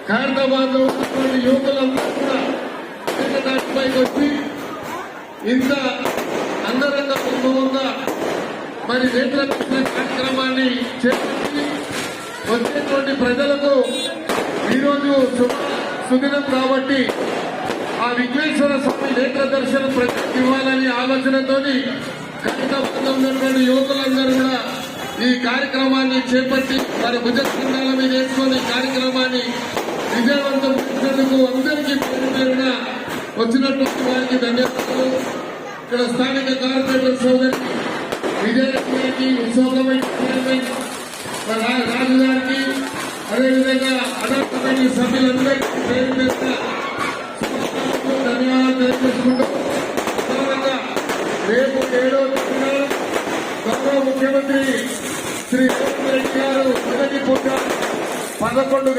ఖైరతాబాద్ లో ఉన్నటువంటి యువకులందరూ కూడా దాటిపైకి వచ్చి ఇంత అంగరంగ వైభవంగా మరి నేత్ర కార్యక్రమాన్ని చేపట్టి వచ్చేటువంటి ప్రజలకు ఈరోజు సుదినం కాబట్టి ఆ విఘ్నేశ్వర స్వామి నేత్ర దర్శనం ప్రజలకు ఇవ్వాలని ఆలోచనతో ఖైరతాబాద్ ఉన్నటువంటి యువకులందరూ కూడా ఈ కార్యక్రమాన్ని చేపట్టి వారి భుజస్కంధాల మీద వేసుకొని కార్యక్రమాన్ని విజయవంతం చేసినందుకు అందరికీ పేరు పేరున వచ్చినటువంటి వారికి ధన్యవాదాలు. ఇక్కడ స్థానిక కార్పొరేటర్ సోదరి విజయలక్ష్మి గారికి, ఉత్సవ కమిటీ చైర్మన్ రాజు గారికి, అదేవిధంగా అదర్ కమిటీ సభ్యులందరికీ పేరు పేరున ధన్యవాదాలు తెలియజేసుకుంటూ రేపు 7వ తేదీన గౌరవ ముఖ్యమంత్రి శ్రీ రేవంత్ రెడ్డి గారు మొదటి పూట 11